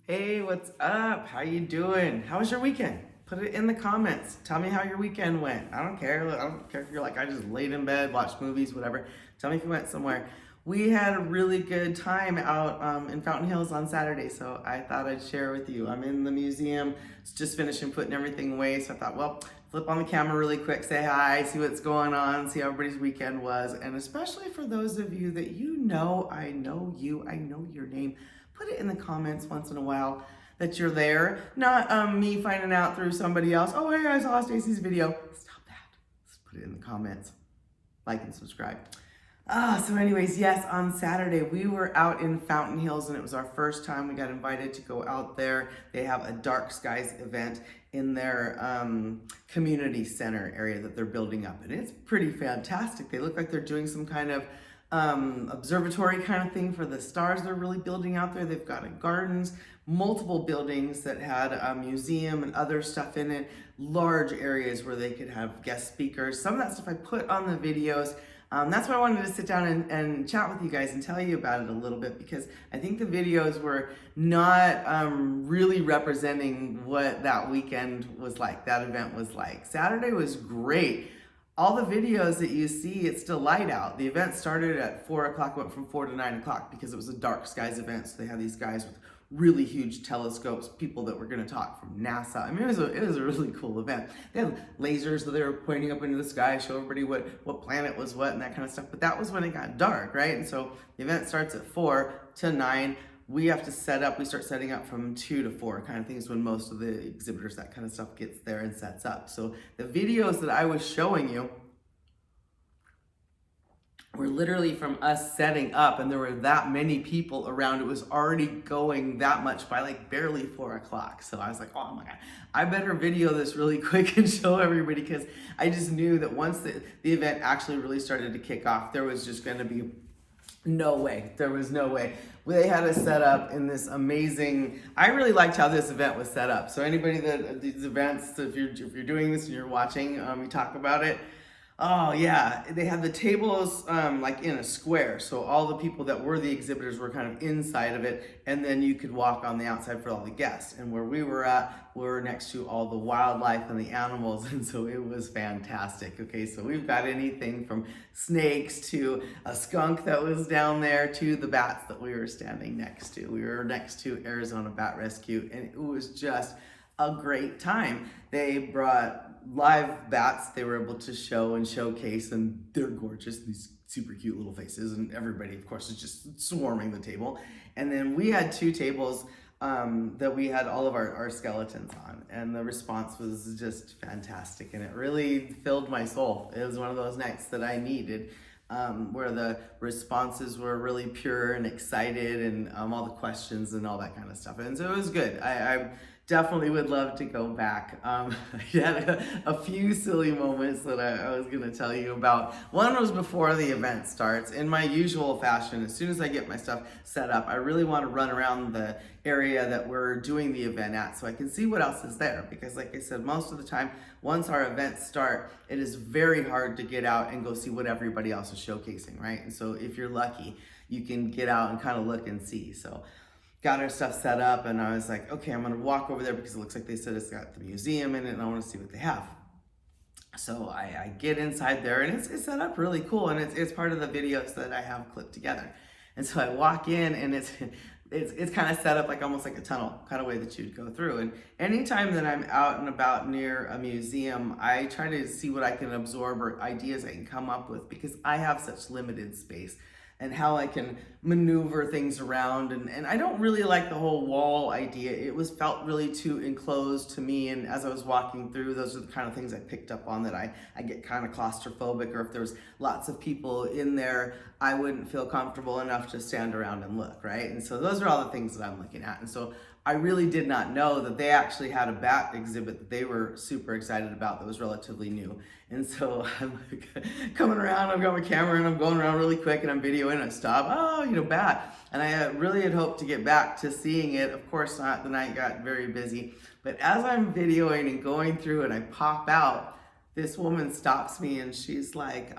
Hey, what's up? How you doing? How was your weekend? Put it in the comments. Tell me how your weekend went. I don't care. I don't care if you're like, I just laid in bed, watched movies, whatever. Tell me if you went somewhere. We had a really good time out in Fountain Hills on Saturday, so I thought I'd share with you. I'm in the museum, just finishing putting everything away, so I thought, well, flip on the camera really quick, say hi, see what's going on, see how everybody's weekend was, and especially for those of you that I know you, I know your name. Put it in the comments once in a while that you're there. Not me finding out through somebody else. Oh, hey, I saw Stacy's video. Stop that. Just put it in the comments. Like and subscribe. So anyways, yes, on Saturday we were out in Fountain Hills and it was our first time we got invited to go out there. They have a Dark Skies event in their community center area that they're building up, and it's pretty fantastic. They look like they're doing some kind of observatory kind of thing for the stars they're really building out there. They've got gardens, multiple buildings that had a museum and other stuff in it, large areas where they could have guest speakers. Some of that stuff I put on the videos. That's why I wanted to sit down and chat with you guys and tell you about it a little bit, because I think the videos were not really representing what that weekend was like, that event was like. Saturday was great. All the videos that you see, it's still light out. The event started at 4 o'clock, went from 4 to 9 o'clock because it was a Dark Skies event. So they had these guys with really huge telescopes, people that were going to talk from NASA. I mean, it was a really cool event. They had lasers that they were pointing up into the sky, show everybody what planet was what and that kind of stuff. But that was when it got dark, right? And so the event starts at 4 to 9. We have to set up, we start setting up from 2 to 4 kind of things when most of the exhibitors, that kind of stuff gets there and sets up. So the videos that I was showing you were literally from us setting up, and there were that many people around. It was already going that much by like barely 4 o'clock. So I was like, oh my God, I better video this really quick and show everybody, because I just knew that once the event actually really started to kick off, there was just gonna be no way. There was no way. They had us set up in this amazing, I really liked how this event was set up. So anybody that, these events, if you're doing this and you're watching, we talk about it. Oh yeah, they had the tables like in a square, so all the people that were the exhibitors were kind of inside of it, and then you could walk on the outside for all the guests. And where we were at, we were next to all the wildlife and the animals, and so it was fantastic. Okay, so we've got anything from snakes to a skunk that was down there to the bats that we were standing next to. We were next to Arizona Bat Rescue, and it was just a great time. They brought live bats they were able to show and showcase, and they're gorgeous, these super cute little faces, and everybody of course is just swarming the table. And then we had 2 tables that we had all of our skeletons on, and the response was just fantastic, and it really filled my soul. It was one of those nights that I needed, where the responses were really pure and excited, and all the questions and all that kind of stuff. And so it was good. I definitely would love to go back. I had a few silly moments that I was going to tell you about. One was before the event starts. In my usual fashion, as soon as I get my stuff set up, I really want to run around the area that we're doing the event at so I can see what else is there. Because like I said, most of the time, once our events start, it is very hard to get out and go see what everybody else is showcasing, right? And so if you're lucky, you can get out and kind of look and see. So got our stuff set up, and I was like, okay, I'm gonna walk over there because it looks like they said it's got the museum in it, and I wanna see what they have. So I get inside there, and it's set up really cool, and it's part of the videos that I have clipped together. And so I walk in, and it's kind of set up like almost like a tunnel kind of way that you'd go through. And anytime that I'm out and about near a museum, I try to see what I can absorb or ideas I can come up with, because I have such limited space, and how I can maneuver things around. And I don't really like the whole wall idea. It felt really too enclosed to me, and as I was walking through, those are the kind of things I picked up on, that I get kind of claustrophobic, or if there was lots of people in there, I wouldn't feel comfortable enough to stand around and look, right? And so those are all the things that I'm looking at. And so I really did not know that they actually had a bat exhibit that they were super excited about that was relatively new. And so I'm coming around, I've got my camera, and I'm going around really quick, and I'm videoing, and I stop, bat. And I really had hoped to get back to seeing it. Of course not, the night got very busy. But as I'm videoing and going through, and I pop out, this woman stops me, and she's like,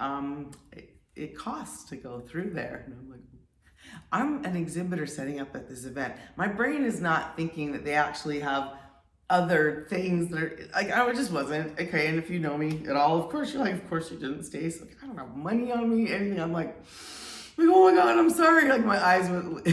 it costs to go through there. And I'm like, I'm an exhibitor setting up at this event. My brain is not thinking that they actually have other things that are like, I just wasn't. Okay, and if you know me at all, of course you're like, of course you didn't, Stace. Like, I don't have money on me, anything. I'm like, oh my God, I'm sorry. Like my eyes went,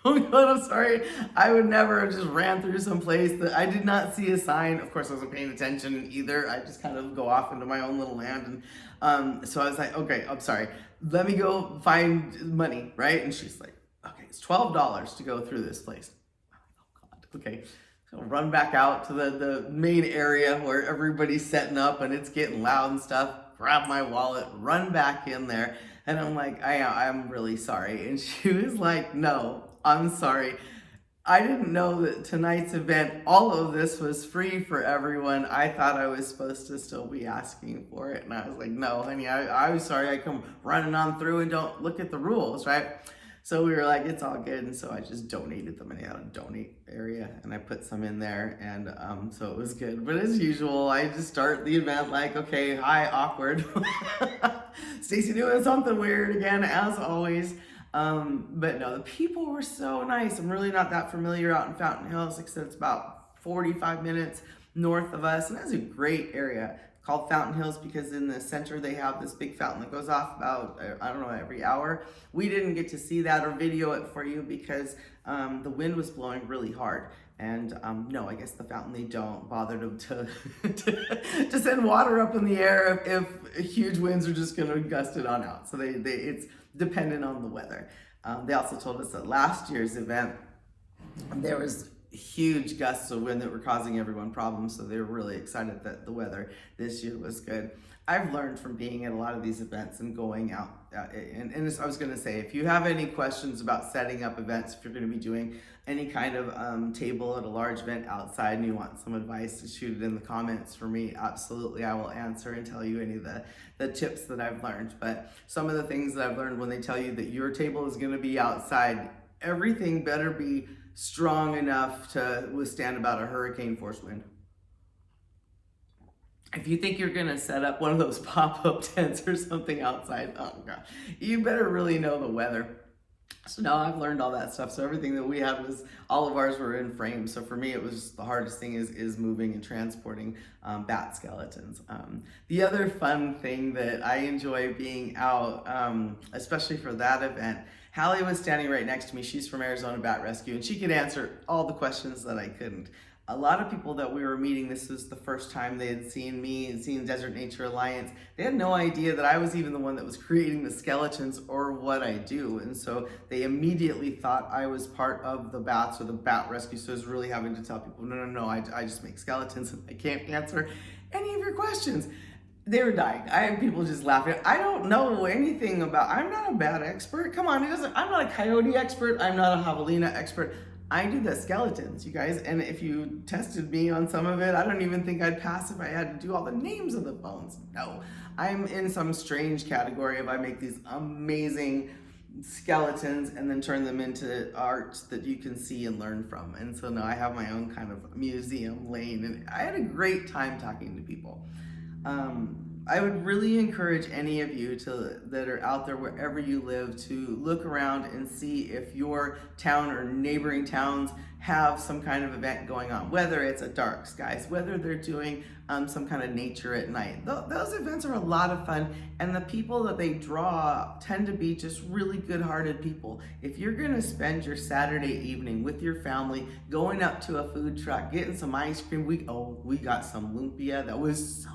oh my God, I'm sorry. I would never have just ran through some place that I did not see a sign. Of course, I wasn't paying attention either. I just kind of go off into my own little land. And so I was like, okay, I'm sorry. Let me go find money, right? And she's like, okay, it's $12 to go through this place. Oh God, okay. So I'll run back out to the main area where everybody's setting up and it's getting loud and stuff. Grab my wallet, run back in there. And I'm like, I'm really sorry. And she was like, no, I'm sorry. I didn't know that tonight's event, all of this was free for everyone. I thought I was supposed to still be asking for it. And I was like, no, honey, I was sorry. I come running on through and don't look at the rules, right? So we were like, it's all good. And so I just donated the money out of donate area and I put some in there. And so it was good. But as usual, I just start the event like, okay, hi, awkward. Stacy doing something weird again, as always. But no, the people were so nice. I'm really not that familiar out in Fountain Hills. Like I said, it's about 45 minutes north of us. And that's a great area called Fountain Hills because in the center they have this big fountain that goes off about, I don't know, every hour. We didn't get to see that or video it for you because the wind was blowing really hard. And no, I guess the fountain, they don't bother to send water up in the air if huge winds are just gonna gust it on out. So it's dependent on the weather. They also told us that last year's event, there was huge gusts of wind that were causing everyone problems, so they were really excited that the weather this year was good. I've learned from being at a lot of these events and going out, and I was going to say, if you have any questions about setting up events, if you're going to be doing any kind of table at a large event outside and you want some advice, to shoot it in the comments for me. Absolutely, I will answer and tell you any of the tips that I've learned. But some of the things that I've learned when they tell you that your table is going to be outside, everything better be strong enough to withstand about a hurricane force wind. If you think you're gonna set up one of those pop-up tents or something outside, oh God, you better really know the weather. So now I've learned all that stuff. So everything that we had was, all of ours were in frames. So for me, it was the hardest thing is moving and transporting bat skeletons. The other fun thing that I enjoy being out, especially for that event, Hallie was standing right next to me. She's from Arizona Bat Rescue, and she could answer all the questions that I couldn't. A lot of people that we were meeting, this was the first time they had seen me and seen Desert Nature Alliance. They had no idea that I was even the one that was creating the skeletons or what I do. And so they immediately thought I was part of the bats or the bat rescue. So I was really having to tell people, no, I just make skeletons and I can't answer any of your questions. They were dying. I had people just laughing. I don't know anything about, I'm not a bat expert. Come on, I'm not a coyote expert. I'm not a javelina expert. I do the skeletons, you guys, and if you tested me on some of it, I don't even think I'd pass if I had to do all the names of the bones. No, I'm in some strange category if I make these amazing skeletons and then turn them into art that you can see and learn from. And so now I have my own kind of museum lane, and I had a great time talking to people. I would really encourage any of you that are out there wherever you live to look around and see if your town or neighboring towns have some kind of event going on, whether it's a dark skies, whether they're doing some kind of nature at night. Those events are a lot of fun, and the people that they draw tend to be just really good-hearted people. If you're gonna spend your Saturday evening with your family, going up to a food truck, getting some ice cream, we got some lumpia that was so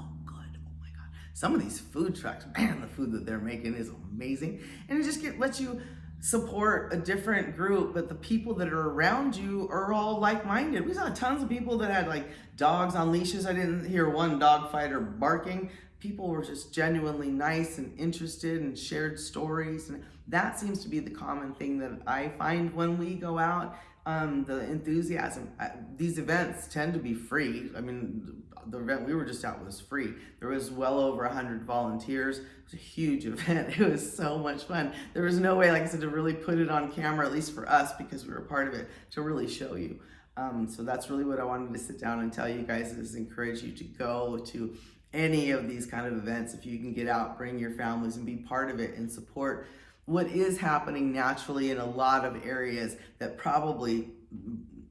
some of these food trucks, man, the food that they're making is amazing. And it just lets you support a different group, but the people that are around you are all like-minded. We saw tons of people that had like dogs on leashes. I didn't hear one dog fighter barking. People were just genuinely nice and interested and shared stories. And that seems to be the common thing that I find when we go out. The enthusiasm. These events tend to be free. I mean, the event we were just at was free. There was well over 100 volunteers. It was a huge event. It was so much fun. There was no way, like I said, to really put it on camera, at least for us, because we were part of it, to really show you. So that's really what I wanted to sit down and tell you guys, is encourage you to go to any of these kind of events. If you can get out, bring your families and be part of it and support what is happening naturally in a lot of areas that probably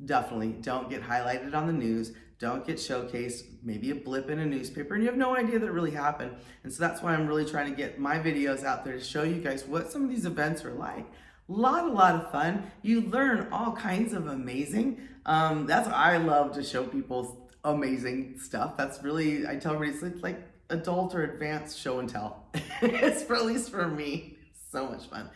definitely don't get highlighted on the news, don't get showcased, maybe a blip in a newspaper, and you have no idea that it really happened. And so that's why I'm really trying to get my videos out there to show you guys what some of these events are like. A lot of fun. You learn all kinds of amazing. That's what I love to show people, amazing stuff. That's really, I tell everybody, it's like adult or advanced show and tell. It's for, at least for me, so much fun.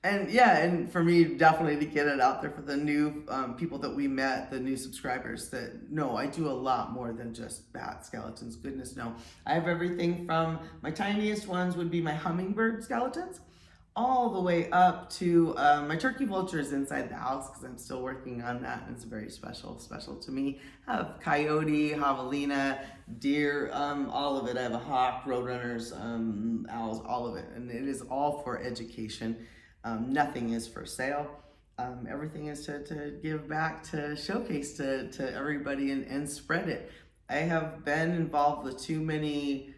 And yeah, and for me, definitely to get it out there for the new people that we met, the new subscribers, that no, I do a lot more than just bat skeletons. Goodness, no. I have everything from my tiniest ones would be my hummingbird skeletons, all the way up to my turkey vultures inside the house, because I'm still working on that, and it's very special to me. I have coyote, javelina, deer, all of it. I have a hawk, roadrunners, owls, all of it, and it is all for education. Nothing is for sale. Everything is to give back, to showcase to everybody and spread it. I have been involved with too many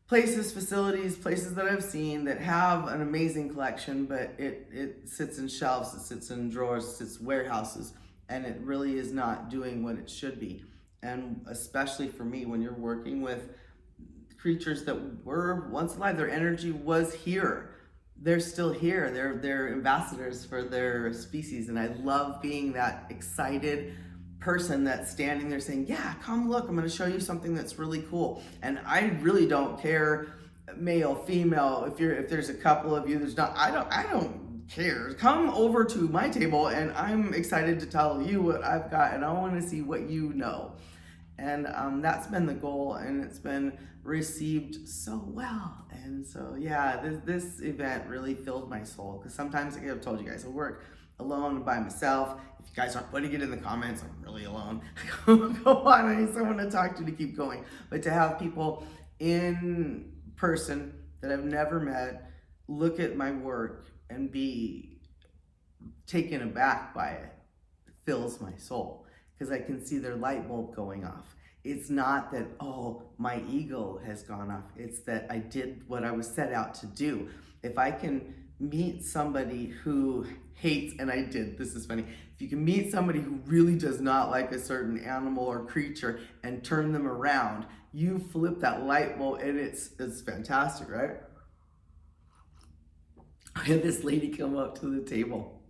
places, facilities, places that I've seen that have an amazing collection, but it sits in shelves, it sits in drawers, it sits in warehouses, and it really is not doing what it should be. And especially for me, when you're working with creatures that were once alive, their energy was here. They're still here. They're ambassadors for their species, and I love being that excited person that's standing there saying, yeah, come look, I'm going to show you something that's really cool. And I really don't care, male, female, if there's a couple of you, there's not, I don't care. Come over to my table and I'm excited to tell you what I've got, and I want to see what you know. And that's been the goal, and it's been received so well. And so yeah, this event really filled my soul, because sometimes, like I've told you guys, I work alone by myself. If you guys aren't putting it in the comments, I'm really alone. Go on, I need someone to talk to keep going. But to have people in person that I've never met look at my work and be taken aback by it fills my soul, because I can see their light bulb going off. It's not that, oh, my ego has gone off. It's that I did what I was set out to do. If I can meet somebody who hates, and I did, this is funny, if you can meet somebody who really does not like a certain animal or creature and turn them around, you flip that light bulb, and it's fantastic, right? I had this lady come up to the table,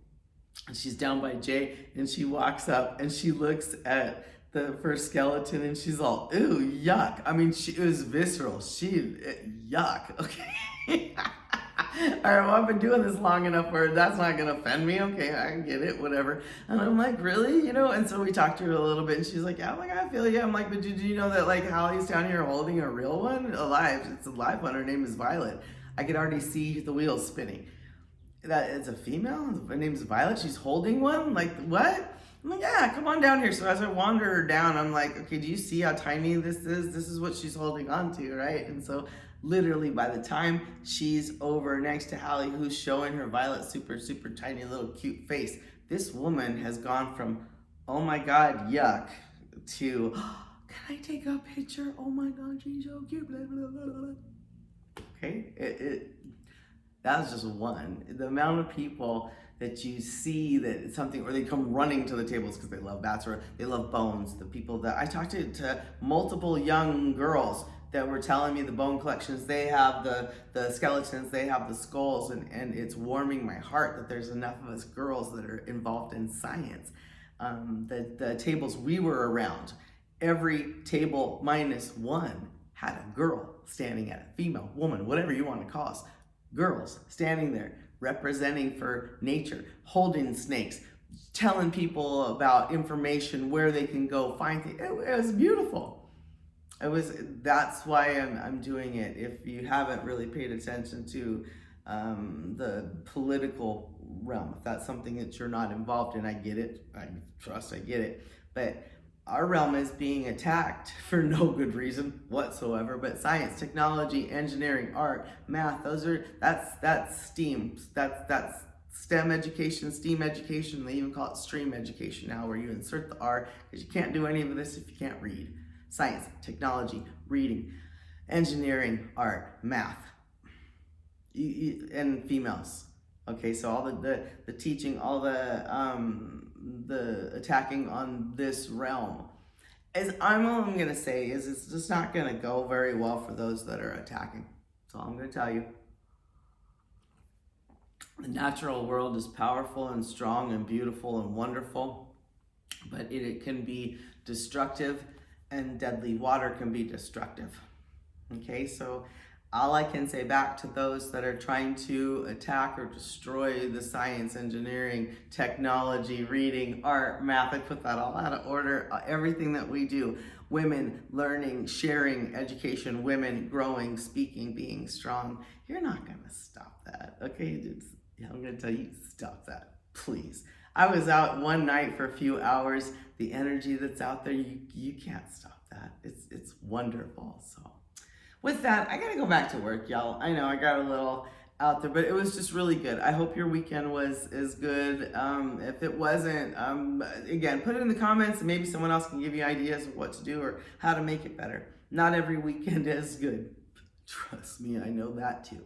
and she's down by Jay, and she walks up and she looks at the first skeleton and she's all, ooh, yuck. I mean, it was visceral. Yuck. Okay. All right, well, I've been doing this long enough where that's not going to offend me. Okay, I get it, whatever. And I'm like, really? You know, and so we talked to her a little bit, and she's like, yeah, I'm like, I feel you. I'm like, but did you know that, like, Hallie's down here holding a real one? Alive. It's a live one. Her name is Violet. I could already see the wheels spinning. That it's a female? Her name's Violet? She's holding one? Like, what? I'm like, yeah, come on down here. So as I wander her down, I'm like, okay, do you see how tiny this is? This is what she's holding on to, right? And so literally by the time she's over next to Hallie, who's showing her Violet super tiny little cute face, this woman has gone from, oh my God, yuck, to, oh, can I take a picture? Oh my God, she's so cute, blah, blah, blah, blah. Okay, that was just one. The amount of people that you see that it's something, or they come running to the tables because they love bats or they love bones. The people that I talked to multiple young girls that were telling me the bone collections they have, the skeletons, they have the skulls, and it's warming my heart that there's enough of us girls that are involved in science. The tables we were around, every table minus one had a girl standing at it, female, woman, whatever you want to call us. Girls standing there representing for nature, holding snakes, telling people about information, where they can go find things. It was beautiful. That's why I'm doing it. If you haven't really paid attention to the political realm, if that's something that you're not involved in, I get it. I get it. But our realm is being attacked for no good reason whatsoever. But science, technology, engineering, art, math, that's STEAM. That's STEM education, STEAM education. They even call it stream education now, where you insert the R, because you can't do any of this if you can't read. Science, technology, reading, engineering, art, math. and females. Okay, so all the teaching, all the attacking on this realm, is all I'm gonna say is it's just not gonna go very well for those that are attacking. That's all I'm gonna tell you. The natural world is powerful and strong and beautiful and wonderful, but it can be destructive, and deadly water can be destructive. Okay, so all I can say back to those that are trying to attack or destroy the science, engineering, technology, reading, art, math, I put that all out of order, everything that we do, women learning, sharing, education, women growing, speaking, being strong, you're not gonna stop that, okay? I'm gonna tell you, stop that, please. I was out one night for a few hours. The energy that's out there, you can't stop that. It's wonderful, so. With that, I gotta go back to work, y'all. I know I got a little out there, but it was just really good. I hope your weekend was as good. If it wasn't, again, put it in the comments and maybe someone else can give you ideas of what to do or how to make it better. Not every weekend is good. Trust me, I know that too.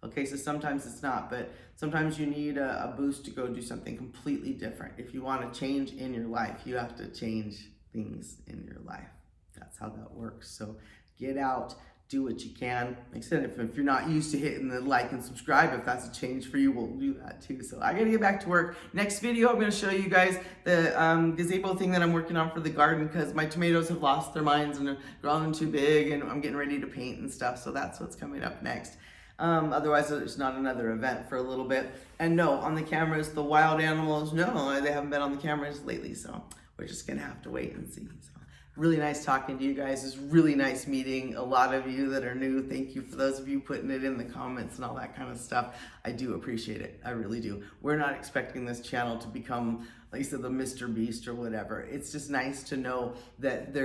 Okay, so sometimes it's not, but sometimes you need a boost to go do something completely different. If you want to change in your life, you have to change things in your life. That's how that works. So get out, do what you can. Like I said, if you're not used to hitting the like and subscribe, if that's a change for you, we'll do that too. So I gotta get back to work. Next video, I'm gonna show you guys the gazebo thing that I'm working on for the garden, because my tomatoes have lost their minds and are growing too big, and I'm getting ready to paint and stuff. So that's what's coming up next. Otherwise, there's not another event for a little bit. And no, on the cameras, the wild animals, no, they haven't been on the cameras lately. So we're just gonna have to wait and see. So really nice talking to you guys. It's really nice meeting a lot of you that are new. Thank you for those of you putting it in the comments and all that kind of stuff. I do appreciate it. I really do. We're not expecting this channel to become, like I said, the Mr. Beast or whatever. It's just nice to know that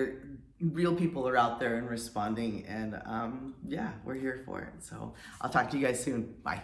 real people are out there and responding, and yeah, we're here for it. So I'll talk to you guys soon. Bye.